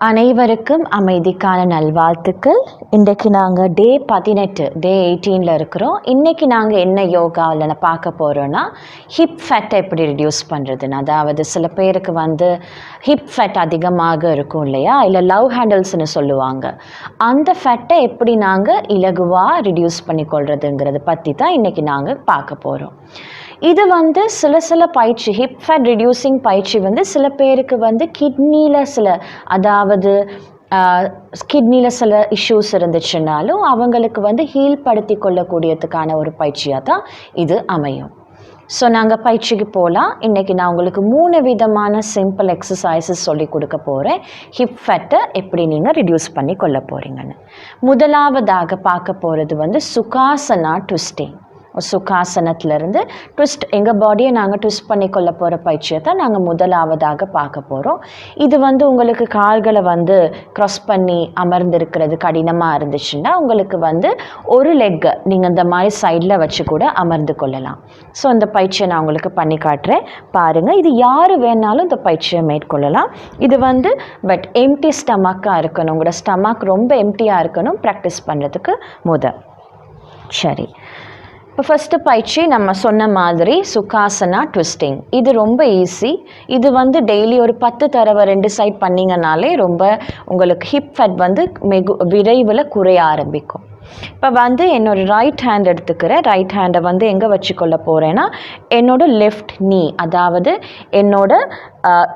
அனைவருக்கும் அமைதிக்கான நல்வாழ்த்துக்கள். இன்றைக்கு நாங்கள் டே 18 டே 18ல் இருக்கிறோம். இன்றைக்கி நாங்கள் என்ன யோகாவில் பார்க்க போகிறோன்னா ஹிப் ஃபேட்டை எப்படி ரிடியூஸ் பண்ணுறதுன்னு. அதாவது சில பேருக்கு ஹிப் ஃபேட் அதிகமாக இருக்கும் இல்லையா, இல்லை லவ் ஹேண்டில்ஸ்னு சொல்லுவாங்க. அந்த ஃபேட்டை எப்படி நாங்கள் இலகுவாக ரிடியூஸ் பண்ணிக்கொள்கிறதுங்கிறத பற்றி தான் இன்றைக்கி நாங்கள் பார்க்க போகிறோம். இது சில பயிற்சி ஹிப் ஃபேட் ரிடியூசிங் பயிற்சி சில பேருக்கு கிட்னியில் அதாவது கிட்னியில் சில இஷ்யூஸ் இருந்துச்சுன்னாலும் அவங்களுக்கு ஹீல் படுத்தி கொள்ளக்கூடியதுக்கான ஒரு பயிற்சியாக தான் இது அமையும். ஸோ நாங்கள் பயிற்சிக்கு போகலாம். இன்றைக்கி நான் உங்களுக்கு 3 விதமான சிம்பிள் எக்ஸசைசஸ் சொல்லி கொடுக்க போகிறேன், ஹிப் ஃபேட்டை எப்படி நீங்கள் ரிடியூஸ் பண்ணி கொள்ள போகிறீங்கன்னு. முதலாவதாக பார்க்க போகிறது சுகாசனா ட்விஸ்டிங். சுகாசனத்திலிருந்து ட்விஸ்ட், எங்கள் பாடியை நாங்கள் ட்விஸ்ட் பண்ணி கொள்ள போகிற பயிற்சியை தான் நாங்கள் முதலாவதாக பார்க்க போகிறோம். இது உங்களுக்கு கால்களை க்ராஸ் பண்ணி அமர்ந்திருக்கிறது கடினமாக இருந்துச்சுன்னா உங்களுக்கு ஒரு லெக்கை நீங்கள் இந்த மாதிரி சைடில் வச்சு கூட அமர்ந்து கொள்ளலாம். ஸோ இந்த பயிற்சியை நான் உங்களுக்கு பண்ணி காட்டுறேன், பாருங்கள். இது யார் வேணாலும் இந்த பயிற்சியை மேற்கொள்ளலாம். இது பட் எம்டி ஸ்டமக்காக இருக்கணும், உங்களோட ஸ்டமக் ரொம்ப எம்டியாக இருக்கணும் ப்ராக்டிஸ் பண்ணுறதுக்கு சரி. இப்போ ஃபஸ்ட்டு பயிற்சி நம்ம சொன்ன மாதிரி சுகாசனா ட்விஸ்டிங். இது ரொம்ப ஈஸி. இது டெய்லி ஒரு 10 தடவை 2 சைட் பண்ணிங்கனாலே ரொம்ப உங்களுக்கு ஹிப் ஃபேட் விரைவில் குறைய ஆரம்பிக்கும். இப்போ என்னோட ரைட் ஹேண்ட் எடுத்துக்கிறேன். ரைட் ஹேண்டை எங்கே வச்சுக்கொள்ள போகிறேன்னா என்னோட லெஃப்ட் நீ, அதாவது என்னோட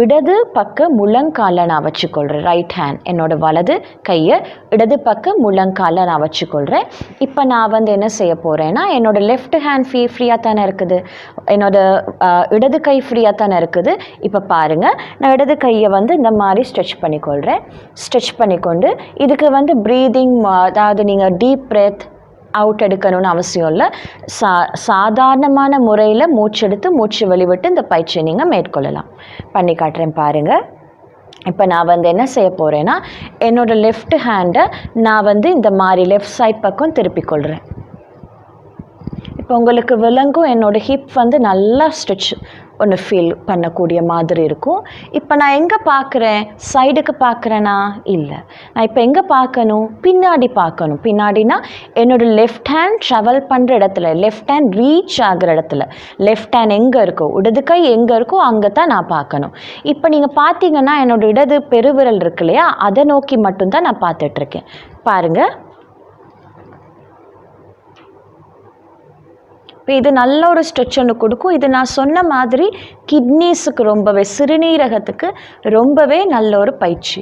இடது பக்க முழங்காலை நான் வச்சுக்கொள்கிறேன். ரைட் ஹேண்ட், என்னோட வலது கையை இடது பக்க முழங்காலை நான் வச்சுக்கொள்கிறேன். இப்போ நான் என்ன செய்ய போகிறேன்னா என்னோட லெஃப்ட் ஹேண்ட் ஃப்ரீயாக தானே இருக்குது, என்னோட இடது கை ஃப்ரீயாக தானே இருக்குது. இப்போ பாருங்கள், நான் இடது கையை இந்த மாதிரி ஸ்ட்ரெச் பண்ணிக்கொள்கிறேன். ஸ்ட்ரெச் பண்ணிக்கொண்டு இதுக்கு ப்ரீதிங், அதாவது நீங்கள் டீப் பிரெத் அவுட் எடுக்கணும்னு அவசியம் இல்லை. சாதாரணமான முறையில் மூச்செடுத்து மூச்சு வெளிவிட்டு இந்த பயிற்சியை நீங்கள் மேற்கொள்ளலாம். பண்ணி காட்டுறேன் பாருங்கள். இப்போ நான் என்ன செய்ய போகிறேன்னா என்னோடய லெஃப்ட் ஹேண்டை நான் இந்த மாதிரி லெஃப்ட் சைட் பக்கம் திருப்பிக்கொள்கிறேன். இப்போ உங்களுக்கு விலங்கும் என்னோடய ஹிப் நல்லா ஸ்ட்ரெச் ஒன்று ஃபீல் பண்ணக்கூடிய மாதிரி இருக்கும். இப்போ நான் எங்கே பார்க்குறேன், சைடுக்கு பார்க்குறேன்னா இல்லை, நான் இப்போ எங்கே பார்க்கணும், பின்னாடி பார்க்கணும். பின்னாடினா என்னோடய லெஃப்ட் ஹேண்ட் ட்ராவல் பண்ணுற இடத்துல, லெஃப்ட் ஹேண்ட் ரீச் ஆகிற இடத்துல, லெஃப்ட் ஹேண்ட் எங்கே இருக்கோ, இடது கை எங்கே இருக்கோ அங்கே தான் நான் பார்க்கணும். இப்போ நீங்கள் பார்த்தீங்கன்னா என்னோடய இடது பெருவிரல் இருக்கு இல்லையா, அதை நோக்கி மட்டும்தான் நான் பார்த்துட்ருக்கேன். பாருங்கள், இப்போ இது நல்ல ஒரு ஸ்ட்ரெச் ஒன்று கொடுக்கும். இது நான் சொன்ன மாதிரி கிட்னிஸுக்கு ரொம்பவே, சிறுநீரகத்துக்கு ரொம்பவே நல்ல ஒரு பயிற்சி.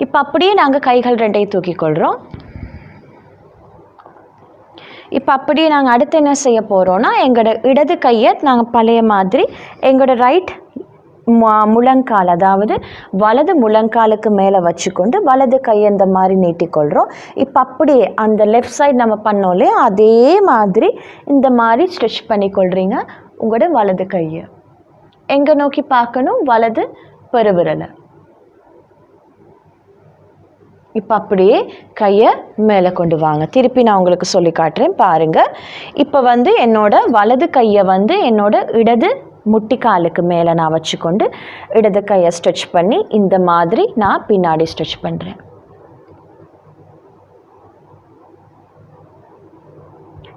இப்போ அப்படியே நாங்கள் கைகள் 2ஐயும் தூக்கிக்கொள்கிறோம். இப்போ அப்படியே நாங்கள் அடுத்து என்ன செய்ய போகிறோன்னா எங்களோட இடது கையை நாங்கள் பழைய மாதிரி எங்களோட ரைட் முழங்கால், அதாவது வலது முழங்காலுக்கு மேலே வச்சுக்கொண்டு வலது கையை இந்த மாதிரி நீட்டிக்கொள்கிறோம். இப்போ அப்படியே அந்த லெஃப்ட் சைடு நம்ம பண்ணோம் இல்லையா, அதே மாதிரி இந்த மாதிரி ஸ்ட்ரெச் பண்ணிக்கொள்கிறீங்க. உங்களோட வலது கையை எங்கே நோக்கி பார்க்கணும், வலது பெருவிரலை. இப்போ அப்படியே கையை மேலே கொண்டு வாங்க. திருப்பி நான் உங்களுக்கு சொல்லி காட்டுறேன் பாருங்கள். இப்போ என்னோட வலது கையை என்னோட இடது முட்டிக்காலுக்கு மேலே நான் வச்சுக்கொண்டு இடது கையை ஸ்ட்ரெச் பண்ணி இந்த மாதிரி நான் பின்னாடி ஸ்ட்ரெச் பண்ணுறேன்.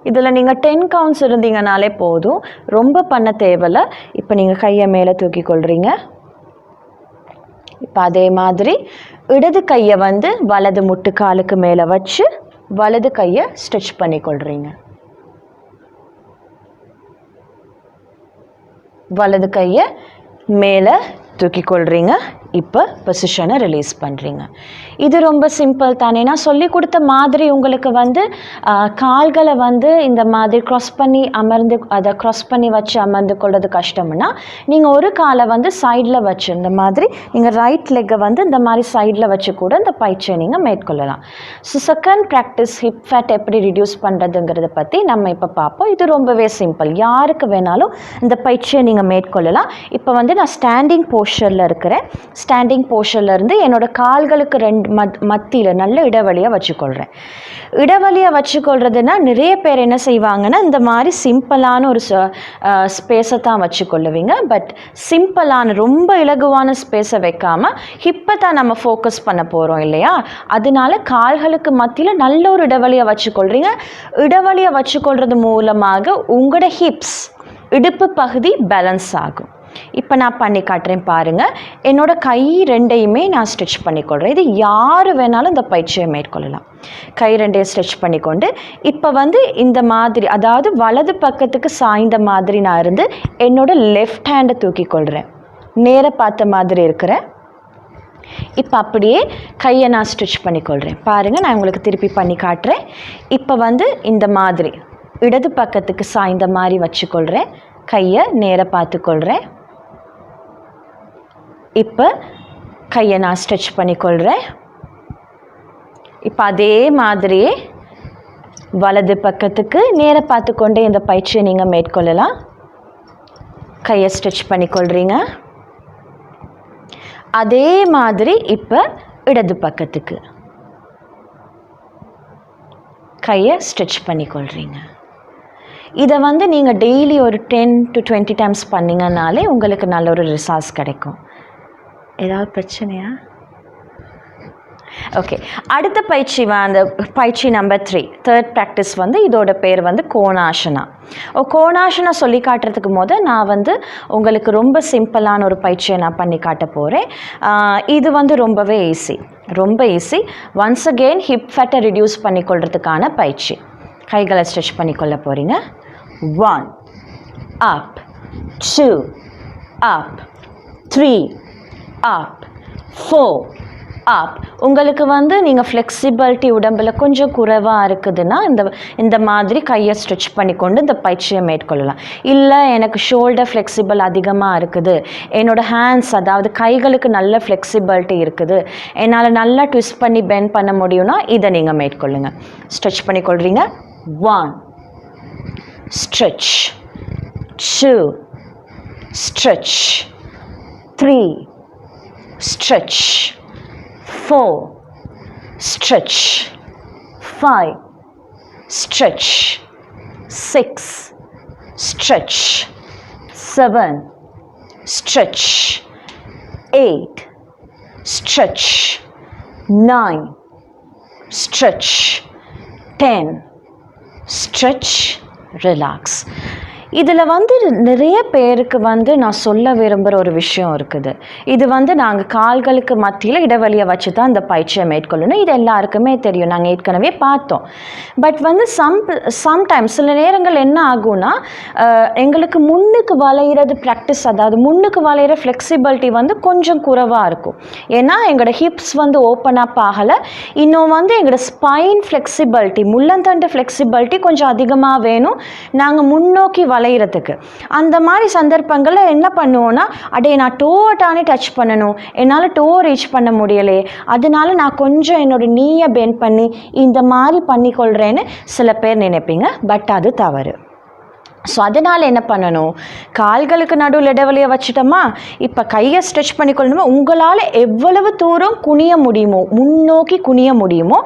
இதில் நீங்கள் 10 கவுண்ட்ஸ் இருந்தீங்கனாலே போதும், ரொம்ப பண்ண தேவையில்லை. இப்போ நீங்கள் கையை மேலே தூக்கி கொள்கிறீங்க. இப்போ அதே மாதிரி இடது கையை வலது முட்டுக்காலுக்கு மேலே வச்சு வலது கையை ஸ்ட்ரெச் பண்ணி கொள்கிறீங்க. வலது கையை மேலே தூக்கி கொள்கிறீங்க. இப்போ பொசிஷனை ரிலீஸ் பண்ணுறீங்க. இது ரொம்ப சிம்பிள் தானே. நான் சொல்லி கொடுத்த மாதிரி உங்களுக்கு கால்களை இந்த மாதிரி க்ராஸ் பண்ணி அதை க்ராஸ் பண்ணி வச்சு அமர்ந்து கொள்வது கஷ்டம்னா நீங்கள் ஒரு காலை சைடில் வச்சு இந்த மாதிரி நீங்கள் ரைட் லெக்கை இந்த மாதிரி சைடில் வச்சு கூட இந்த பயிற்சியை நீங்கள் மேற்கொள்ளலாம். So second practice hip fat எப்படி ரிடியூஸ் பண்ணுறதுங்கிறத பற்றி நம்ம இப்போ பார்ப்போம். இது ரொம்பவே சிம்பிள், யாருக்கு வேணாலும் இந்த பயிற்சியை நீங்கள் மேற்கொள்ளலாம். இப்போ நான் ஸ்டாண்டிங் போஸ்டரில் இருக்கிறேன். ஸ்டாண்டிங் போஸ்டர்லேருந்து என்னோடய கால்களுக்கு மத்தியில் நல்ல இடைவெளியை வச்சுக்கொள்கிறேன். இடைவெளியை வச்சுக்கொள்கிறதுனா நிறைய பேர் என்ன செய்வாங்கன்னா இந்த மாதிரி சிம்பிளான ஒரு ஸ்பேஸை தான் வச்சுக்கொள்ளுவீங்க. பட் சிம்பிளான ரொம்ப இலகுவான ஸ்பேஸை வைக்காமல் ஹிப்பை தான் நம்ம ஃபோக்கஸ் பண்ண போகிறோம் இல்லையா? அதனால கால்களுக்கு மத்தியில் நல்ல ஒரு இடைவெளியை வச்சுக்கொள்கிறீங்க. இடைவெளியை வச்சுக்கொள்கிறது மூலமாக உங்களோட ஹிப்ஸ் இடுப்பு பகுதி பேலன்ஸ் ஆகும். இப்போ நான் பண்ணி காட்டுறேன் பாருங்கள். என்னோடய கை ரெண்டையுமே நான் ஸ்ட்ரெச் பண்ணிக்கொள்கிறேன். இது யார் வேணாலும் இந்த பயிற்சியை மேற்கொள்ளலாம். கை ரெண்டையும் ஸ்ட்ரெச் பண்ணிக்கொண்டு இப்போ இந்த மாதிரி, அதாவது வலது பக்கத்துக்கு சாய்ந்த மாதிரி நான் இருந்து என்னோடய லெஃப்ட் ஹேண்டை தூக்கிக்கொள்கிறேன். நேர பார்த்த மாதிரி இருக்கிறேன். இப்போ அப்படியே கையை நான் ஸ்ட்ரெச் பண்ணிக்கொள்கிறேன். பாருங்கள், நான் உங்களுக்கு திருப்பி பண்ணி காட்டுறேன். இப்போ இந்த மாதிரி இடது பக்கத்துக்கு சாய்ந்த மாதிரி வச்சுக்கொள்கிறேன். கையை நேர பார்த்துக்கொள்கிறேன். இப்போ கையை நான் ஸ்ட்ரெச் பண்ணிக்கொள்கிறேன். இப்போ அதே மாதிரியே வலது பக்கத்துக்கு நேர பார்த்துக்கொண்டே இந்த பயிற்சியை நீங்கள் மேற்கொள்ளலாம். கையை ஸ்ட்ரெச் பண்ணிக்கொள்கிறீங்க. அதே மாதிரி இப்போ இடது பக்கத்துக்கு கையை ஸ்ட்ரெச் பண்ணிக்கொள்கிறீங்க. இதை நீங்கள் டெய்லி ஒரு 10 to 20 டைம்ஸ் பண்ணிங்கனாலே உங்களுக்கு நல்ல ஒரு ரிசல்ட்ஸ் கிடைக்கும். ஏதாவது பிரச்சனையா? ஓகே, அடுத்த பயிற்சி அந்த பயிற்சி நம்பர் 3, தேர்ட் ப்ராக்டிஸ் இதோட பேர் கோணாசனா. கோணாசனா சொல்லி காட்டுறதுக்கு நான் உங்களுக்கு ரொம்ப சிம்பிளான ஒரு பயிற்சியை நான் பண்ணி காட்ட போகிறேன். இது ரொம்பவே ரொம்ப ஈஸி. ஒன்ஸ் அகெயின் ஹிப் ஃபேட்டை ரிடியூஸ் பண்ணிக்கொள்கிறதுக்கான பயிற்சி. கைகளை ஸ்ட்ரெச் பண்ணிக்கொள்ள போகிறீங்க. 1 up, 2 up, 3 up, 4 up. உங்களுக்கு நீங்கள் ஃப்ளெக்சிபிலிட்டி உடம்பில் கொஞ்சம் குறைவாக இருக்குதுன்னா இந்த மாதிரி கையை ஸ்ட்ரெச் பண்ணிக்கொண்டு இந்த பயிற்சியை மேற்கொள்ளலாம். இல்லை எனக்கு ஷோல்டர் ஃப்ளெக்சிபிள் அதிகமாக இருக்குது, என்னோடய ஹேண்ட்ஸ் அதாவது கைகளுக்கு நல்ல ஃப்ளெக்சிபிலிட்டி இருக்குது, என்னால் நல்லா ட்விஸ்ட் பண்ணி பெண்ட் பண்ண முடியும்னா இதை நீங்கள் மேற்கொள்ளுங்கள். Stretch பண்ணிக்கொள்கிறீங்க. 1 stretch, 2 stretch, 3 stretch, 4 stretch, 5 stretch, 6 stretch, 7 stretch, 8 stretch, 9 stretch, 10 stretch, relax. இதில் நிறைய பேருக்கு நான் சொல்ல விரும்புகிற ஒரு விஷயம் இருக்குது. இது நாங்கள் கால்களுக்கு மத்தியில் இடைவெளியை வச்சு தான் இந்த பயிற்சியை மேற்கொள்ளணும். இது எல்லாருக்குமே தெரியும், நாங்கள் ஏற்கனவே பார்த்தோம். பட் சம்டைம்ஸ் சில நேரங்கள் என்ன ஆகும்னா எங்களுக்கு முன்னுக்கு வளையிறது ப்ராக்டிஸ், அதாவது முன்னுக்கு வளையிற ஃப்ளெக்சிபிலிட்டி கொஞ்சம் குறைவாக இருக்கும். ஏன்னா எங்களோட ஹிப்ஸ் ஓப்பன் அப் ஆகலை. இன்னும் எங்களோட ஸ்பைன் ஃப்ளெக்சிபிலிட்டி, முள்ளந்தண்டு ஃப்ளெக்சிபிலிட்டி கொஞ்சம் அதிகமாக வேணும் நாங்கள் முன்னோக்கி வளையிறதுக்கு. அந்த மாதிரி சந்தர்ப்பங்களில் என்ன பண்ணுவோன்னா, அடே நான் டோட்டானே டச் பண்ணணும், என்னால் டோ ரீச் பண்ண முடியலை, அதனால நான் கொஞ்சம் என்னோடய நீயை பெண்ட் பண்ணி இந்த மாதிரி பண்ணிக்கொள்கிறேன்னு சில பேர் நினைப்பீங்க. பட் அது தவறு. ஸோ அதனால் என்ன பண்ணணும், கால்களுக்கு நடுவில் இடைவெளியை வச்சுட்டோமா, இப்போ கையை ஸ்ட்ரெச் பண்ணிக்கொள்ளணுமா, உங்களால் எவ்வளவு தூரம் குனிய முடியுமோ, முன்னோக்கி குனிய முடியுமோ,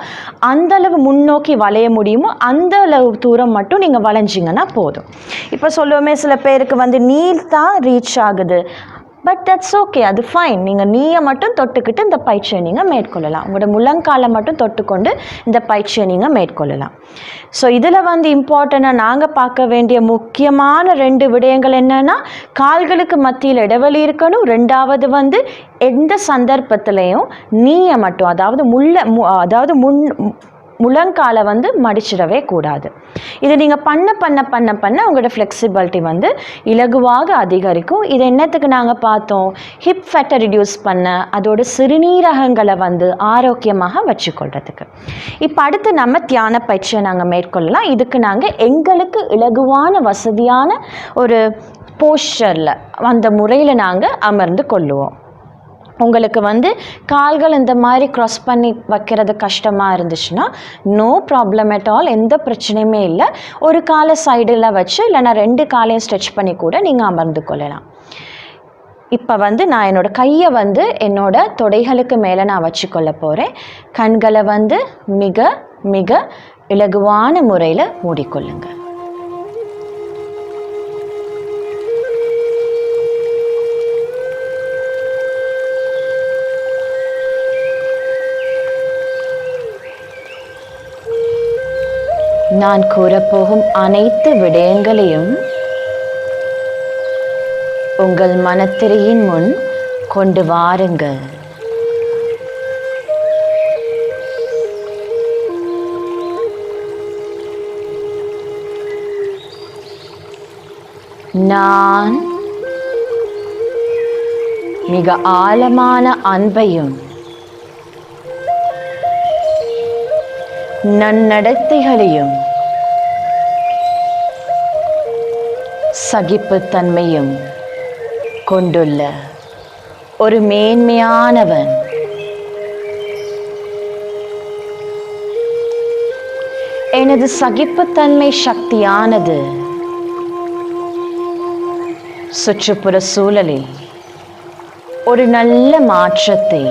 அந்தளவு முன்னோக்கி வளைய முடியுமோ அந்த அளவு தூரம் மட்டும் நீங்கள் வளைஞ்சிங்கன்னா போதும். இப்போ சொல்லுவோமே சில பேருக்கு நீல் தான் ரீச் ஆகுது, பட் தட்ஸ் ஓகே, அது ஃபைன். நீங்கள் நீயை மட்டும் தொட்டுக்கிட்டு இந்த பயிற்சியை நீங்கள் மேற்கொள்ளலாம். உங்களோட முழங்காலை மட்டும் தொட்டுக்கொண்டு இந்த பயிற்சியை நீங்கள் மேற்கொள்ளலாம். ஸோ இதில் இம்பார்ட்டண்ட்டாக நாங்கள் பார்க்க வேண்டிய முக்கியமான 2 விடயங்கள் என்னென்னா, கால்களுக்கு மத்தியில் இடைவெளி இருக்கணும். ரெண்டாவது எந்த சந்தர்ப்பத்திலையும் நீயை மட்டும், அதாவது முழங்காலை மடிச்சிடவே கூடாது. இதை நீங்கள் பண்ண உங்களோட ஃப்ளெக்சிபிலிட்டி இலகுவாக அதிகரிக்கும். இது என்னத்துக்கு நாங்கள் பார்த்தோம், ஹிப் ஃபேட்டை ரிடியூஸ் பண்ண, அதோட சிறுநீரகங்களை ஆரோக்கியமாக வச்சுக்கொள்றதுக்கு. இப்போ அடுத்து நம்ம தியான பயிற்சியை நாங்கள் மேற்கொள்ளலாம். இதுக்கு நாங்கள் எங்களுக்கு இலகுவான வசதியான ஒரு போஸ்டரில் அந்த முறையில் நாங்கள் அமர்ந்து கொள்ளுவோம். உங்களுக்கு கால்கள் இந்த மாதிரி க்ராஸ் பண்ணி வைக்கிறது கஷ்டமாக இருந்துச்சுன்னா நோ ப்ராப்ளம் அட் ஆல், எந்த பிரச்சனையுமே இல்லை. ஒரு காலை சைடில் வச்சு இல்லைனா 2 காலையும் ஸ்ட்ரெச் பண்ணி கூட நீங்கள் அமர்ந்து கொள்ளலாம். இப்போ வந்து நான் என்னோடய கையை வந்து என்னோட தொடைகளுக்கு மேலே நான் வச்சுக்கொள்ள போகிறேன். கண்களை வந்து மிக மிக இலகுவான முறையில் மூடிக்கொள்ளுங்க. நான் கூறப்போகும் அனைத்து விடயங்களையும் உங்கள் மனத்திரையின் முன் கொண்டு வாருங்கள். நான் மிக ஆழமான அன்பையும் நன்னடத்தைகளையும் சகிப்புத்தன்மையும் கொண்டுள்ள ஒரு மேன்மையானவன். எனது சகிப்புத்தன்மை சக்தியானது சுற்றுப்புற சூழலில் ஒரு நல்ல மாற்றத்தை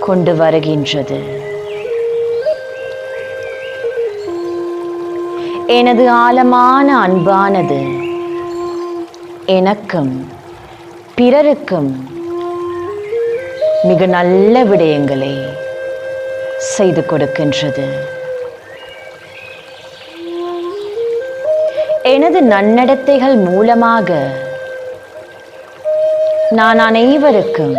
கொண்டு வருகின்றது. எனது ஆழமான அன்பானது எனக்கும் பிறருக்கும் மிக நல்ல விடயங்களை செய்து கொடுக்கின்றது. எனது நன்னடத்தைகள் மூலமாக நான் அனைவருக்கும்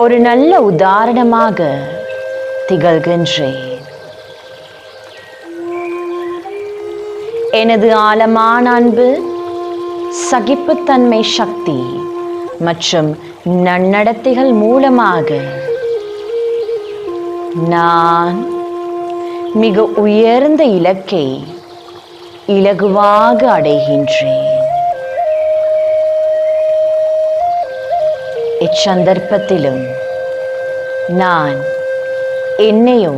ஒரு நல்ல உதாரணமாக திகழ்கின்றேன். எனது ஆழமான அன்பு, சகிப்புத்தன்மை சக்தி மற்றும் நன்னடத்தைகள் மூலமாக நான் மிக உயர்ந்த இலக்கை இலகுவாக அடைகின்றேன். இச்சந்தர்ப்பத்திலும் நான் என்னையோ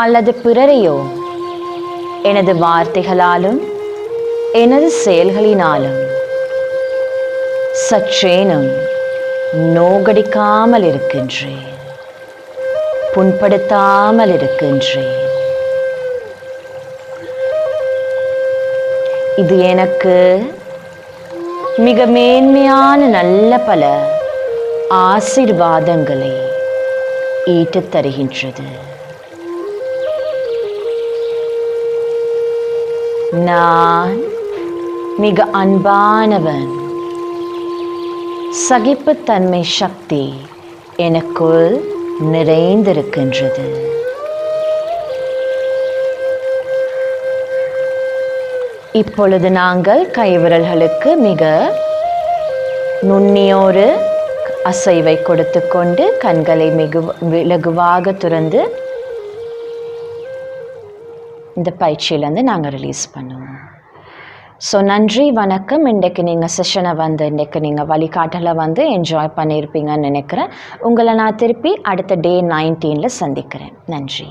அல்லது பிறரையோ எனது வார்த்தைகளாலும் எனது செயல்களினாலும் சற்றேனும் நோகடிக்காமல் இருக்கின்றேன், புண்படுத்தாமல் இருக்கின்றேன். இது எனக்கு மிக மேன்மையான நல்ல பல ஆசீர்வாதங்களை ஈட்டுத் தருகின்றது. நான் மிக அன்பானவன். சகிப்புத்தன்மை சக்தி எனக்குள் நிறைந்திருக்கின்றது. இப்பொழுது நாங்கள் கைவிரல்களுக்கு மிக நுண்ணியோரு அசைவை கொடுத்து கொண்டு கண்களை மிக இலகுவாக துறந்து இந்த பயிற்சியிலேருந்து நாங்கள் ரிலீஸ் பண்ணுவோம். ஸோ நன்றி, வணக்கம். இன்றைக்கு நீங்கள் செஷனை வந்து இன்றைக்கு நீங்கள் வழிகாட்டலை வந்து என்ஜாய் பண்ணியிருப்பீங்கன்னு நினைக்கிறேன். உங்களை நான் திருப்பி அடுத்த டே 19 சந்திக்கிறேன். நன்றி.